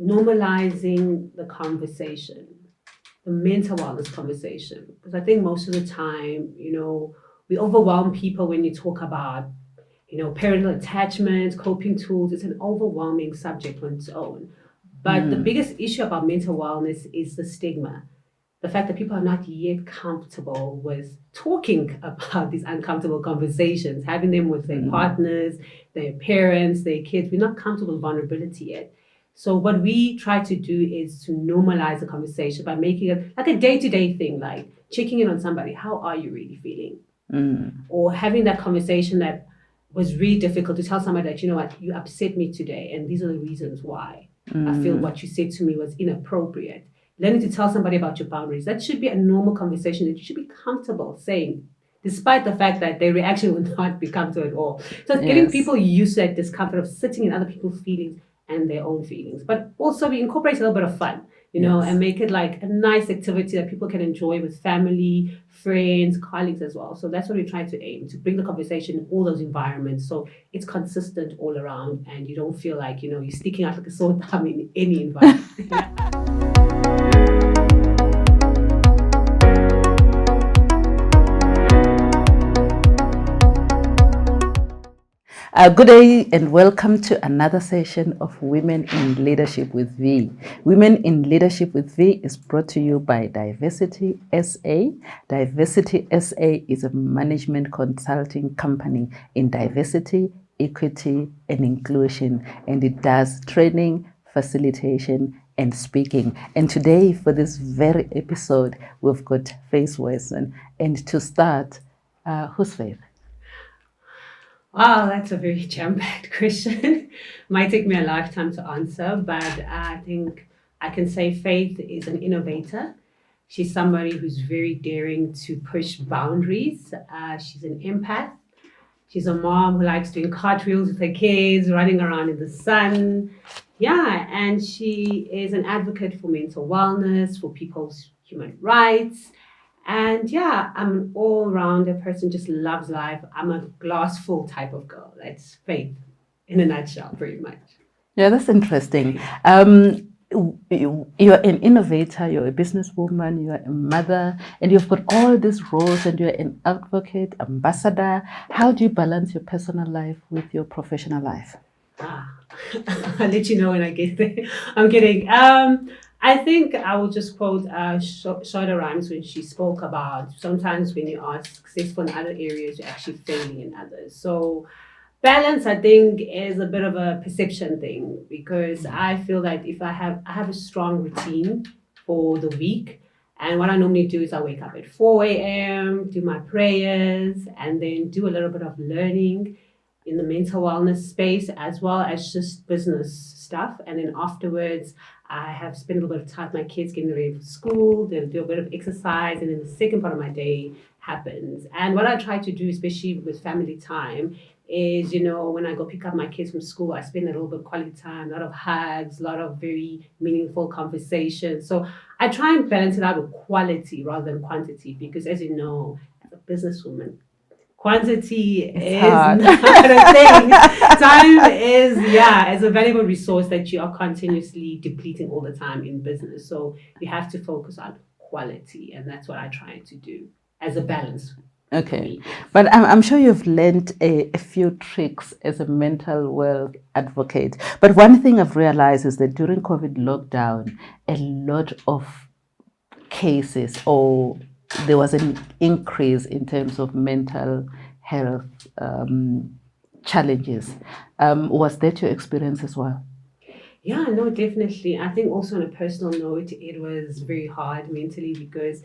normalizing the conversation, the mental wellness conversation. Because I think most of the time, we overwhelm people when you talk about, parental attachment, coping tools. It's an overwhelming subject on its own. But the biggest issue about mental wellness is the stigma, the fact that people are not yet comfortable with talking about these uncomfortable conversations, having them with their partners, their parents, their kids. We're not comfortable with vulnerability yet. So what we try to do is to normalize the conversation by making it like a day-to-day thing, like checking in on somebody. How are you really feeling? Or having that conversation that was really difficult to tell somebody that, you know what, you upset me today, and these are the reasons why. I feel what you said to me was inappropriate. Learning to tell somebody about your boundaries. That should be a normal conversation that you should be comfortable saying, despite the fact that their reaction will not be comfortable at all. So it's getting people used to that discomfort of sitting in other people's feelings and their own feelings. But also we incorporate a little bit of fun, and make it like a nice activity that people can enjoy with family, friends, colleagues as well. So that's what we try to aim, to bring the conversation in all those environments. So it's consistent all around and you don't feel like, you're sticking out like a sore thumb in any environment. Good day and welcome to another session of Women in Leadership with V. Women in Leadership with V is brought to you by Diversity SA. Diversity SA is a management consulting company in diversity, equity, and inclusion, and it does training, facilitation, and speaking. And today, for this very episode, we've got Faith Wesson. And to start, who's Faith? Wow, that's a very jam-packed question. Might take me a lifetime to answer, but I think I can say Faith is an innovator. She's somebody who's very daring to push boundaries. She's an empath. She's a mom who likes doing cartwheels with her kids, running around in the sun. Yeah, and she is an advocate for mental wellness, for people's human rights. And yeah, I'm an all-rounder person, just loves life. I'm a glass full type of girl. That's Faith in a nutshell, pretty much. Yeah, that's interesting. You're an innovator, you're a businesswoman, you're a mother, and you've got all these roles, and you're an advocate, ambassador. How do you balance your personal life with your professional life? I'll let you know when I get there. I'm kidding. I think I will just quote Shonda Rhimes when she spoke about sometimes when you are successful in other areas, you're actually failing in others. So balance, I think, is a bit of a perception thing, because I feel that if I have a strong routine for the week, and what I normally do is I wake up at 4 a.m., do my prayers, and then do a little bit of learning in the mental wellness space as well as just business stuff. And then afterwards, I have spent a little bit of time with my kids getting ready for school, then do a bit of exercise, and then the second part of my day happens. And what I try to do, especially with family time, is, when I go pick up my kids from school, I spend a little bit of quality time, a lot of hugs, a lot of very meaningful conversations. So I try and balance it out with quality rather than quantity, because as you know, as a businesswoman, quantity is not a thing. Time is, is a valuable resource that you are continuously depleting all the time in business. So you have to focus on quality, and that's what I try to do as a balance. Okay, but I'm sure you've learned a few tricks as a mental health advocate. But one thing I've realized is that during COVID lockdown, a lot of cases, or there was an increase in terms of mental health challenges. Was that your experience as well? Yeah, no, definitely. I think also on a personal note, it was very hard mentally, because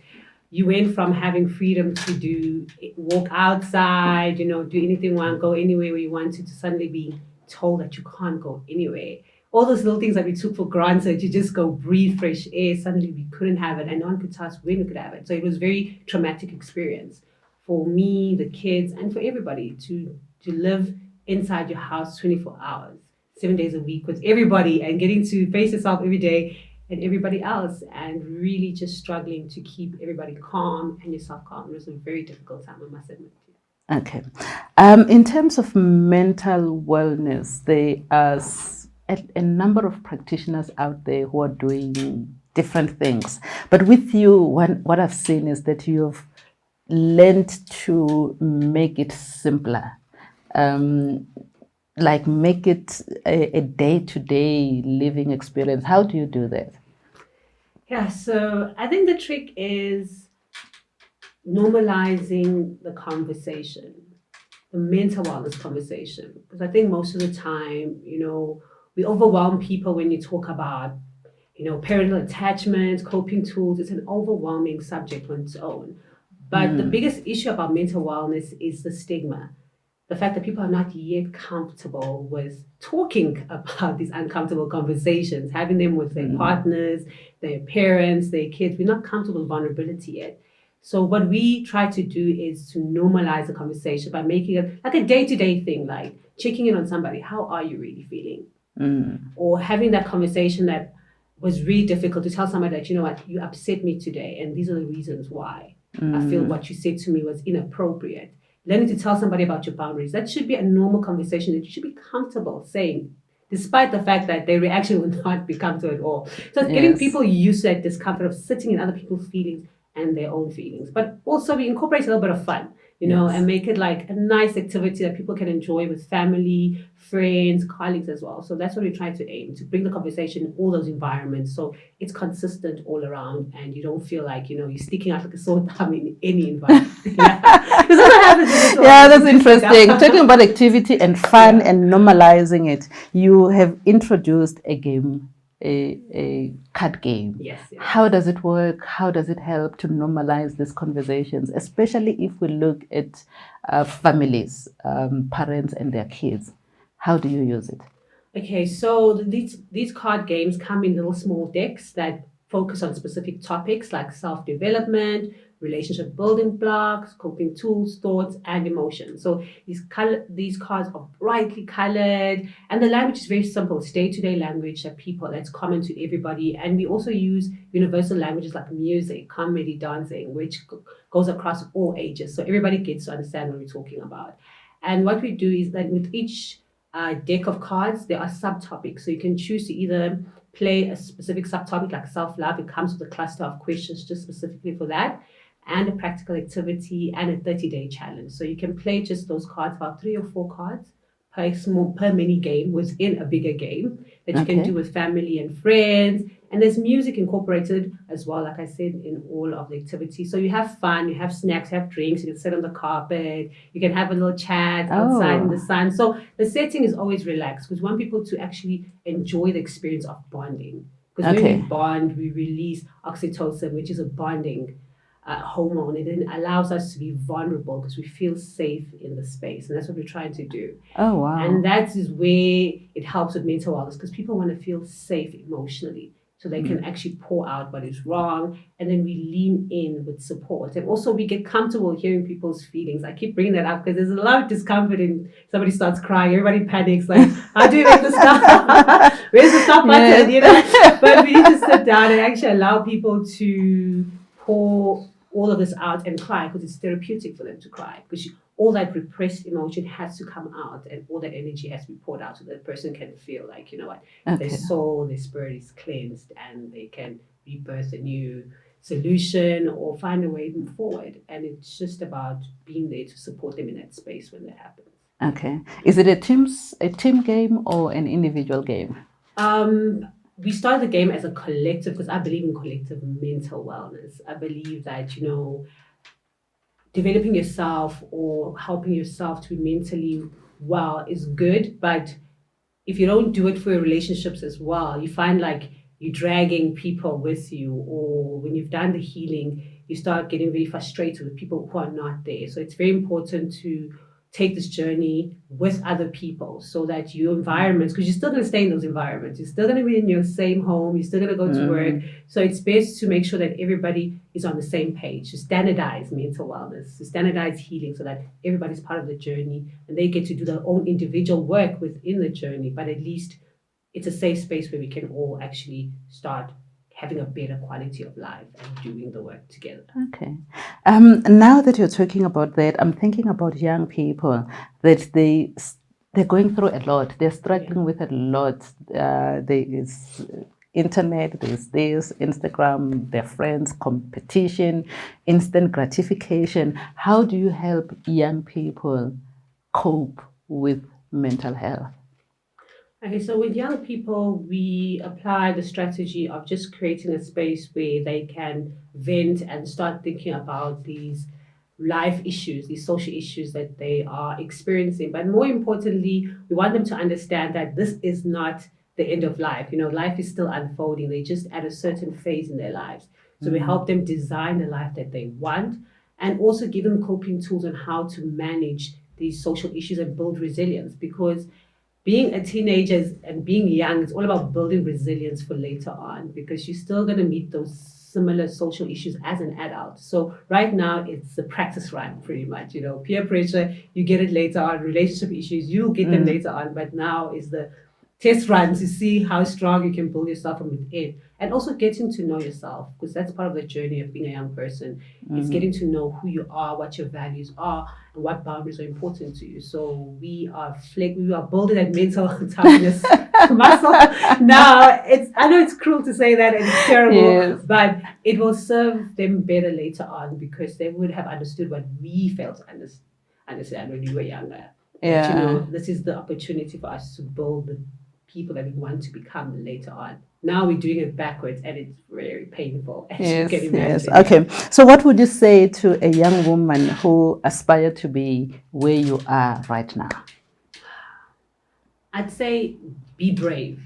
you went from having freedom to walk outside, do anything you want, go anywhere where you want to suddenly being told that you can't go anywhere. All those little things that we took for granted, you just go breathe fresh air, suddenly we couldn't have it, and no one could tell us when we could have it. So it was a very traumatic experience for me, the kids, and for everybody to live inside your house 24 hours, 7 days a week with everybody, and getting to face yourself every day and everybody else, and really just struggling to keep everybody calm and yourself calm. It was a very difficult time, I must admit. Okay. In terms of mental wellness, there are a number of practitioners out there who are doing different things. But with you, what I've seen is that you've learned to make it simpler. Um, like make it a day-to-day living experience. How do you do that? Yeah, so I think the trick is normalizing the conversation, the mental wellness conversation. Because I think most of the time, we overwhelm people when you talk about, parental attachment, coping tools. It's an overwhelming subject on its own. But the biggest issue about mental wellness is the stigma. The fact that people are not yet comfortable with talking about these uncomfortable conversations, having them with their partners, their parents, their kids. We're not comfortable with vulnerability yet. So what we try to do is to normalize the conversation by making it like a day-to-day thing, like checking in on somebody. How are you really feeling? Or having that conversation that was really difficult to tell somebody that, you know what, you upset me today, and these are the reasons why. I feel what you said to me was inappropriate. Learning to tell somebody about your boundaries. That should be a normal conversation that you should be comfortable saying, despite the fact that their reaction will not be comfortable at all. So it's getting people used to that discomfort of sitting in other people's feelings and their own feelings. But also we incorporate a little bit of fun, and make it like a nice activity that people can enjoy with family, friends, colleagues as well. So that's what we try to aim, to bring the conversation in all those environments so it's consistent all around and you don't feel like, you're sticking out like a sore thumb in any environment. Yeah, that's interesting. Talking about activity and fun and normalizing it, you have introduced a game, a card game. Yes. How does it work? How does it help to normalize these conversations, especially if we look at families, parents and their kids? How do you use it? Okay, so these card games come in little small decks that focus on specific topics like self-development, relationship building blocks, coping tools, thoughts, and emotions. So these cards are brightly colored, and the language is very simple. It's day-to-day language that's common to everybody. And we also use universal languages like music, comedy, dancing, which goes across all ages. So everybody gets to understand what we're talking about. And what we do is that with each deck of cards, there are subtopics. So you can choose to either play a specific subtopic like self-love. It comes with a cluster of questions just specifically for that, and a practical activity and a 30-day challenge. So you can play just those cards, about 3 or 4 cards per mini game within a bigger game that you can do with family and friends. And there's music incorporated as well, like I said, in all of the activities. So you have fun, you have snacks, you have drinks, you can sit on the carpet, you can have a little chat outside in the sun. So the setting is always relaxed because we want people to actually enjoy the experience of bonding. Because when we bond, we release oxytocin, which is a bonding hormone. It then allows us to be vulnerable because we feel safe in the space. And that's what we're trying to do. Oh, wow. And that is where it helps with mental wellness because people want to feel safe emotionally. So they can actually pour out what is wrong, and then we lean in with support. And also we get comfortable hearing people's feelings. I keep bringing that up because there's a lot of discomfort and somebody starts crying, everybody panics, like, how do you make the stop? Where's the stop button? But we need to sit down and actually allow people to pour all of this out and cry because it's therapeutic for them to cry. Because all that repressed emotion has to come out and all that energy has to be poured out so that the person can feel like, their soul, their spirit is cleansed and they can rebirth a new solution or find a way to move forward. And it's just about being there to support them in that space when that happens. Okay. Is it a team game or an individual game? We started the game as a collective because I believe in collective mental wellness. I believe that, developing yourself or helping yourself to be mentally well is good, but if you don't do it for your relationships as well, you find like you're dragging people with you, or when you've done the healing, you start getting very frustrated with people who are not there. So it's very important to take this journey with other people so that your environments, because you're still going to stay in those environments, you're still going to be in your same home, you're still going to go to work. So it's best to make sure that everybody is on the same page, to standardize mental wellness, to standardize healing so that everybody's part of the journey and they get to do their own individual work within the journey. But at least it's a safe space where we can all actually start having a better quality of life and doing the work together. Okay. Now that you're talking about that, I'm thinking about young people, that they they're going through a lot. They're struggling with a lot. There is internet, there's this, Instagram, their friends, competition, instant gratification. How do you help young people cope with mental health? Okay, so with young people, we apply the strategy of just creating a space where they can vent and start thinking about these life issues, these social issues that they are experiencing. But more importantly, we want them to understand that this is not the end of life. You know, life is still unfolding. They're just at a certain phase in their lives. So we help them design the life that they want and also give them coping tools on how to manage these social issues and build resilience because being a teenager and being young is all about building resilience for later on because you're still going to meet those similar social issues as an adult. So right now it's the practice run pretty much, you know, peer pressure, you get it later on, relationship issues, you'll get them later on, but now is the test run to see how strong you can build yourself from within and also getting to know yourself because that's part of the journey of being a young person. It's getting to know who you are, what your values are, and what boundaries are important to you. So we are building that mental toughness muscle. Now I know it's cruel to say that and it's terrible, Yes. but it will serve them better later on because they would have understood what we failed to understand when we were younger. That, you know, this is the opportunity for us to build the people that we want to become later on. Now we're doing it backwards and it's very painful, as you can imagine. Okay. So, what would you say to a young woman who aspire to be where you are right now? I'd say be brave.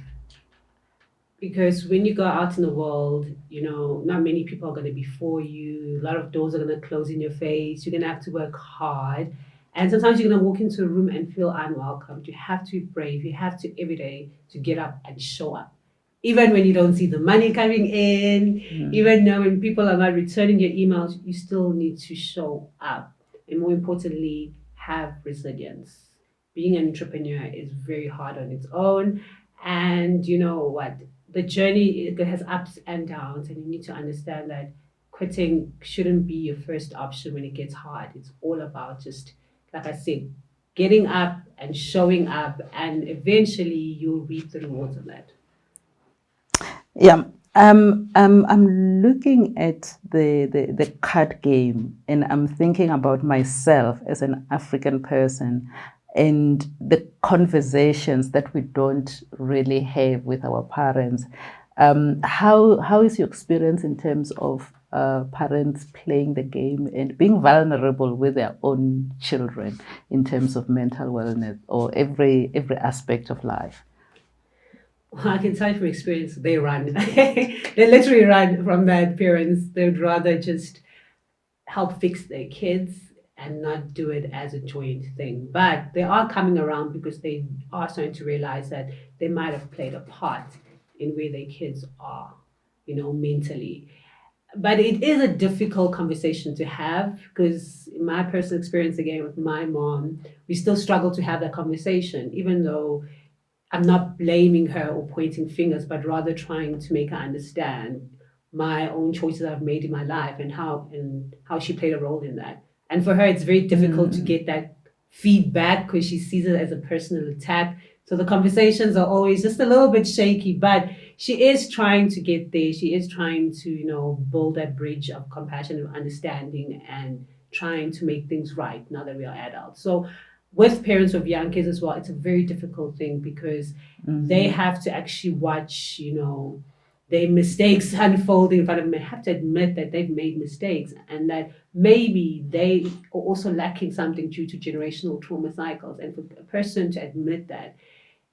Because when you go out in the world, you know, not many people are going to be for you. A lot of doors are going to close in your face. You're going to have to work hard. And sometimes you're going to walk into a room and feel unwelcomed. You have to be brave. You have to every day to get up and show up. Even when you don't see the money coming in, even when people are not returning your emails, you still need to show up. And more importantly, have resilience. Being an entrepreneur is very hard on its own. And you know what? The journey it has ups and downs, and you need to understand that quitting shouldn't be your first option when it gets hard. It's all about just, like I said, getting up and showing up, and eventually you'll reap the rewards of that. Yeah. I'm looking at the card game and I'm thinking about myself as an African person and the conversations that we don't really have with our parents. How is your experience in terms of parents playing the game and being vulnerable with their own children in terms of mental wellness or every aspect of life? Well, I can tell you from experience, they run. They literally run from that parents. They'd rather just help fix their kids and not do it as a joint thing. But they are coming around because they are starting to realize that they might have played a part in where their kids are, you know, mentally. But it is a difficult conversation to have because in my personal experience again with my mom, we still struggle to have that conversation, even though I'm not blaming her or pointing fingers, but rather trying to make her understand my own choices I've made in my life and how she played a role in that. And for her, it's very difficult to get that feedback because she sees it as a personal attack. So the conversations are always just a little bit shaky, but she is trying to get there. She is trying to, you know, build that bridge of compassion and understanding and trying to make things right now that we are adults. So with parents of young kids as well, it's a very difficult thing because they have to actually watch, you know, their mistakes unfolding in front of them. They have to admit that they've made mistakes and that maybe they are also lacking something due to generational trauma cycles. And for a person to admit that,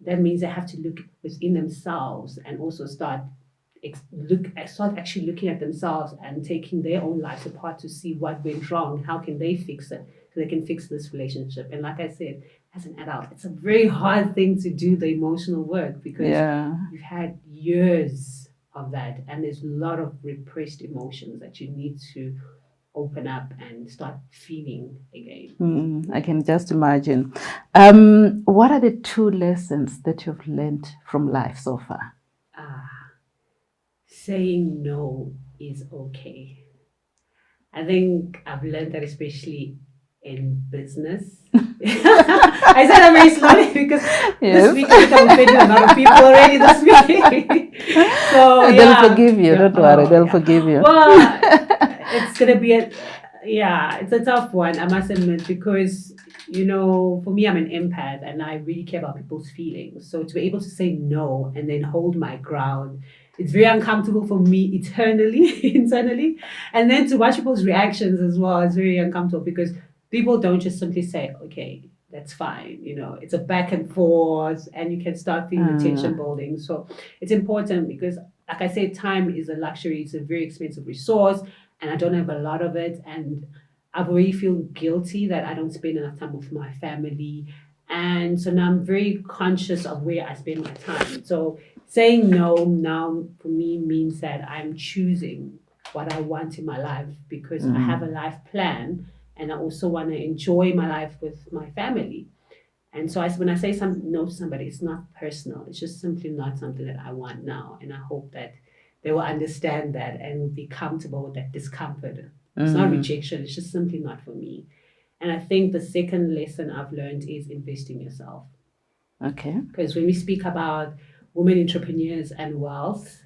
that means they have to look within themselves and also start actually looking at themselves and taking their own lives apart to see what went wrong, how can they fix it so they can fix this relationship. And like I said, as an adult, it's a very hard thing to do the emotional work because you've had years of that and there's a lot of repressed emotions that you need to open up and start feeling again. I can just imagine. What are the 2 lessons that you've learned from life so far? Saying no is okay. I think I've learned that especially in business. I said that very slowly because Yes. this week I think I've offended a lot of people already this week. So They'll yeah, forgive you. Don't worry. They'll yeah. forgive you. Well, it's gonna be it's a tough one, I must admit, because for me, I'm an empath and I really care about people's feelings. So to be able to say no and then hold my ground, it's very uncomfortable for me internally, and then to watch people's reactions as well is very uncomfortable because people don't just simply say, okay, that's fine. It's a back and forth, and you can start feeling the tension building. So it's important because, like I said, time is a luxury. It's a very expensive resource, and I don't have a lot of it. And I've already feel guilty that I don't spend enough time with my family. And so now I'm very conscious of where I spend my time. So saying no now for me means that I'm choosing what I want in my life because I have a life plan and I also want to enjoy my life with my family. And so when I say no to somebody, it's not personal. It's just simply not something that I want now. And I hope that they will understand that and be comfortable with that discomfort. It's not rejection. It's just simply not for me. And I think the second lesson I've learned is invest in yourself. Okay. Because when we speak about women entrepreneurs and wealth,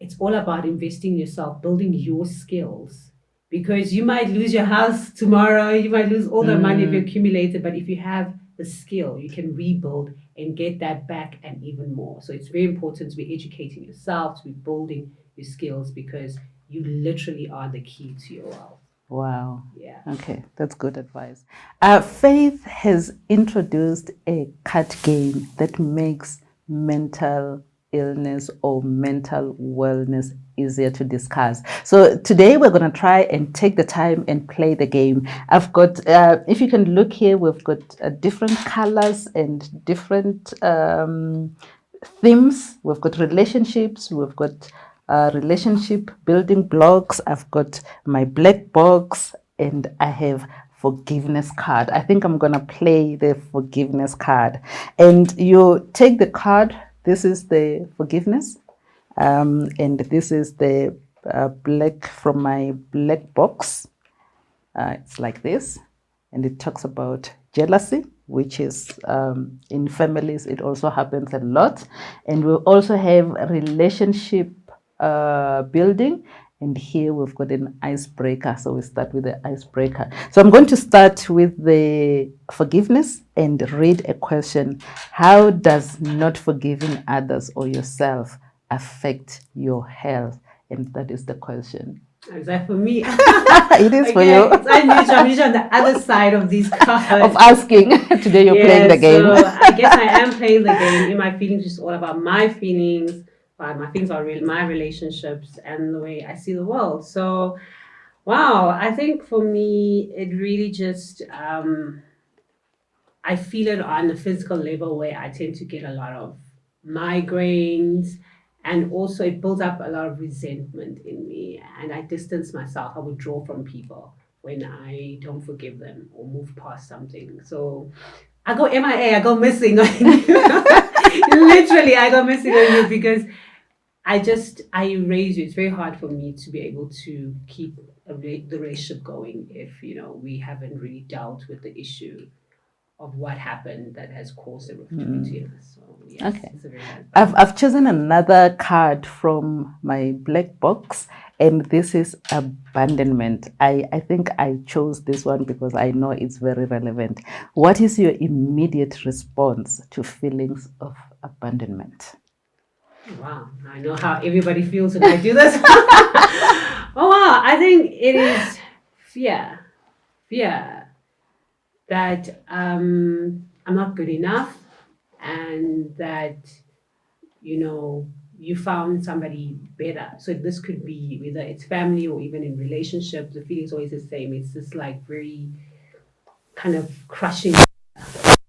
it's all about investing in yourself, building your skills. Because you might lose your house tomorrow, you might lose all the money you've accumulated, but if you have the skill, you can rebuild and get that back and even more. So it's very important to be educating yourself, to be building your skills because you literally are the key to your wealth. Wow. Yeah. Okay, that's good advice. Faith has introduced a card game that makes mental illness or mental wellness easier to discuss. So today we're going to try and take the time and play the game. I've got, if you can look here, we've got different colors and different themes. We've got relationships, we've got relationship building blocks. I've got my black box and I have forgiveness card. I think I'm gonna play the forgiveness card. And you take the card. This is the forgiveness, and this is the black from my black box. It's like this, and it talks about jealousy, which is in families, it also happens a lot. And we also have relationship building. And here we've got an icebreaker. So we start with the icebreaker. So I'm going to start with the forgiveness and read a question. How does not forgiving others or yourself affect your health? And that is the question. Is that for me? It is for you. It's unusual. I'm usually on the other side of these cards. Of asking. Today you're playing the game. So I guess I am playing the game. In my feelings, it's all about my feelings. My feelings are real, my relationships, and the way I see the world. So, wow, I think for me, it really just, I feel it on a physical level where I tend to get a lot of migraines. And also, it builds up a lot of resentment in me. And I distance myself. I withdraw from people when I don't forgive them or move past something. So I go MIA, I go missing on you. Literally, I go missing on you because I erase you. It's very hard for me to be able to keep the relationship going if, we haven't really dealt with the issue of what happened that has caused the rift between us. So, yes, Okay. it's a very hard I've chosen another card from my black box, and this is abandonment. I think I chose this one because I know it's very relevant. What is your immediate response to feelings of abandonment? Wow, I know how everybody feels when I do this. Oh, wow, I think it is fear that I'm not good enough and that, you found somebody better. So this could be whether it's family or even in relationships, the feeling's always the same. It's just like very kind of crushing.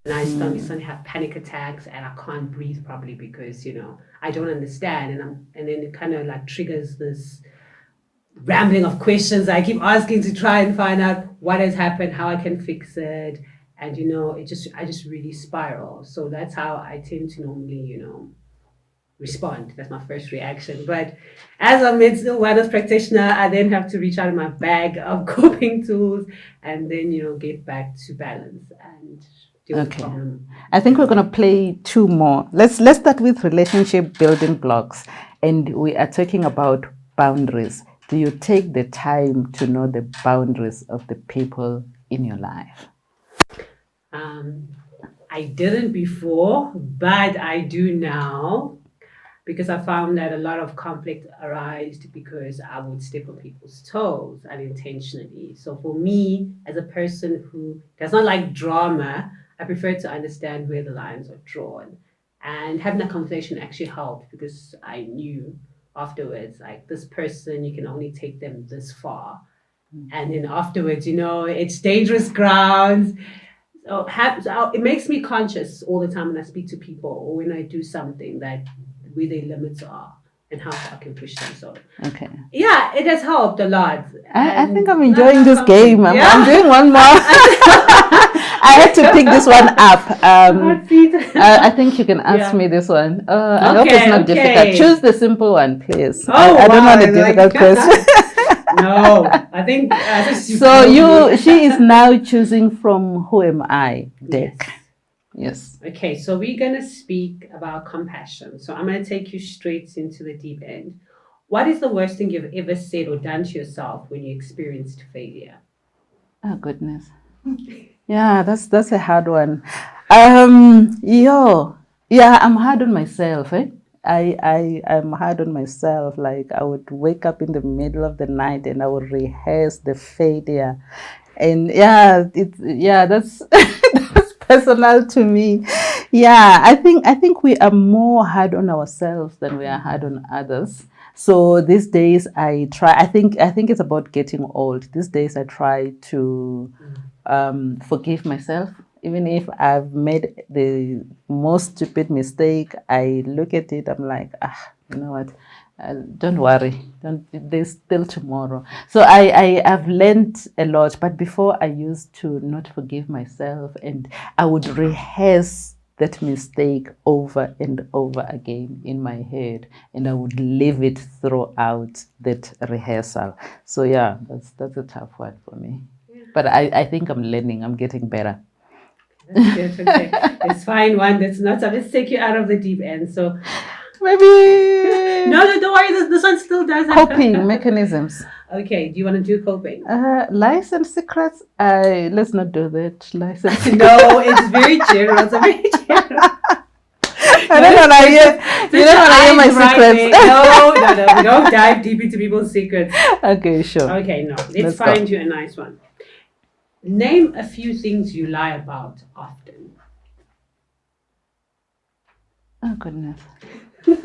And I suddenly have panic attacks and I can't breathe properly because, I don't understand. And then it kind of like triggers this rambling of questions I keep asking to try and find out what has happened, how I can fix it. And, I just really spiral. So that's how I tend to normally, respond. That's my first reaction. But as a mental wellness practitioner, I then have to reach out in my bag of coping tools and then, get back to balance and deal with the Okay. problem. I think we're going to play two more. Let's start with relationship building blocks, and we are talking about boundaries. Do you take the time to know the boundaries of the people in your life? I didn't before, but I do now because I found that a lot of conflict arose because I would step on people's toes unintentionally. So for me, as a person who does not like drama, I prefer to understand where the lines are drawn. And having that conversation actually helped because I knew afterwards, like this person, you can only take them this far. And then afterwards, it's dangerous grounds. So it makes me conscious all the time when I speak to people or when I do something that where their limits are and how far I can push them. So Okay. yeah, it has helped a lot. I And think I'm enjoying this something. game. I'm doing one more. I had to pick this one up. I think you can ask me this one. I hope it's not difficult. Choose the simple one, please. I don't want a difficult question. No, I think. So she is now choosing from Who Am I deck. Yes. Okay, so we're going to speak about compassion. So I'm going to take you straight into the deep end. What is the worst thing you've ever said or done to yourself when you experienced failure? Oh, goodness. Yeah, that's a hard one. I'm hard on myself. I'm hard on myself. Like I would wake up in the middle of the night and I would rehearse the failure, and that's that's personal to me. Yeah, I think we are more hard on ourselves than we are hard on others. So these days I try. I think it's about getting old. These days I try to forgive myself. Even if I've made the most stupid mistake, I look at it, I'm like, you know what? Don't worry. There's still tomorrow. So I've learned a lot. But before I used to not forgive myself and I would rehearse that mistake over and over again in my head, and I would live it throughout that rehearsal. So yeah, that's a tough one for me. But I think I'm learning. I'm getting better. That's good. Okay. Let's find one that's not. So let's take you out of the deep end. So maybe no, don't worry. This one still does. Coping mechanisms. Okay. Do you want to do coping? Lies and secrets. Let's not do that. Lies and secrets. No, it's very general. It's very general. I don't want to hear. You don't want to hear my secrets. No. We don't dive deep into people's secrets. Okay, sure. Okay, no. Let's find you a nice one. Name a few things you lie about often. Oh, goodness. Did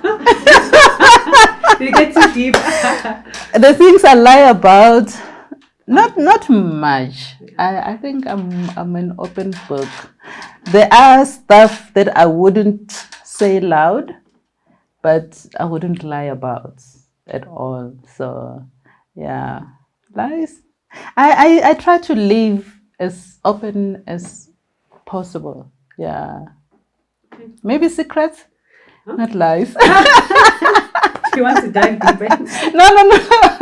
it get too deep? The things I lie about, not much. I think I'm an open book. There are stuff that I wouldn't say loud, but I wouldn't lie about at all. So, yeah, lies. I try to live as open as possible. Yeah. Okay. Maybe secrets, not lies. You want to dive deeper? No.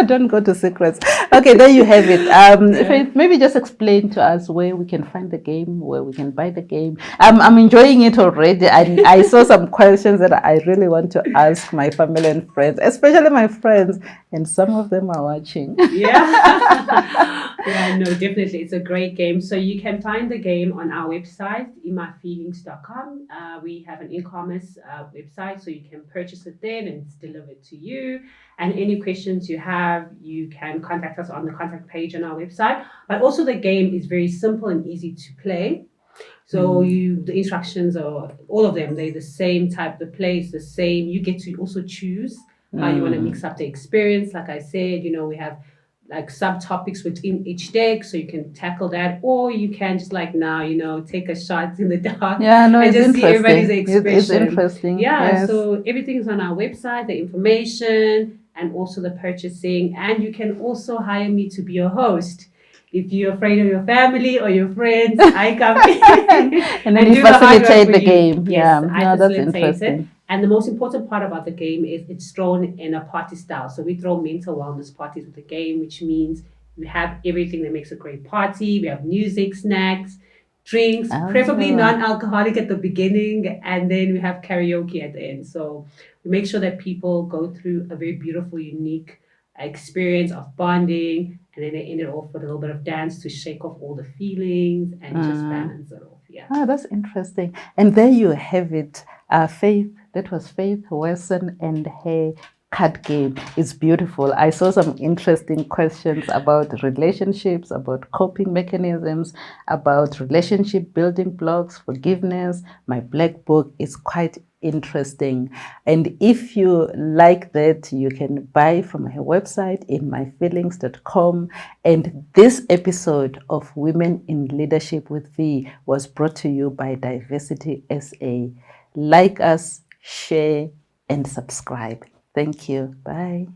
Don't go to secrets. Okay, there you have it. Faith, maybe just explain to us where we can find the game, where we can buy the game. I'm enjoying it already. I saw some questions that I really want to ask my family and friends, especially my friends, and some of them are watching. Yeah, no, definitely. It's a great game. So you can find the game on our website, imafeelings.com. We have an e-commerce website, so you can purchase it there and it's delivered to you. And any questions you have, you can contact us on the contact page on our website. But also the game is very simple and easy to play. So the instructions are, all of them, they're the same type, the play is the same. You get to also choose how you want to mix up the experience. Like I said, we have like subtopics within each deck, so you can tackle that, or you can just take a shot in the dark. Yeah, no, and it's just see everybody's expression. It's interesting. Yeah, yes. So everything's on our website, the information and also the purchasing, and you can also hire me to be your host. If you're afraid of your family or your friends, I come in and then you facilitate the game. Yes, yeah, no, that's interesting. And the most important part about the game is it's thrown in a party style. So we throw mental wellness parties with the game, which means we have everything that makes a great party. We have music, snacks, drinks, preferably Oh. non-alcoholic at the beginning, and then we have karaoke at the end. So we make sure that people go through a very beautiful, unique experience of bonding, and then they end it off with a little bit of dance to shake off all the feelings and just balance it off. Yeah. Ah, that's interesting. And there you have it. Faith, that was Faith Wesson and her card game. It's beautiful. I saw some interesting questions about relationships, about coping mechanisms, about relationship building blocks, forgiveness. My black book is quite interesting. And if you like that, you can buy from her website in myfeelings.com. And this episode of Women in Leadership with V was brought to you by Diversity SA. Like us, share, and subscribe. Thank you. Bye.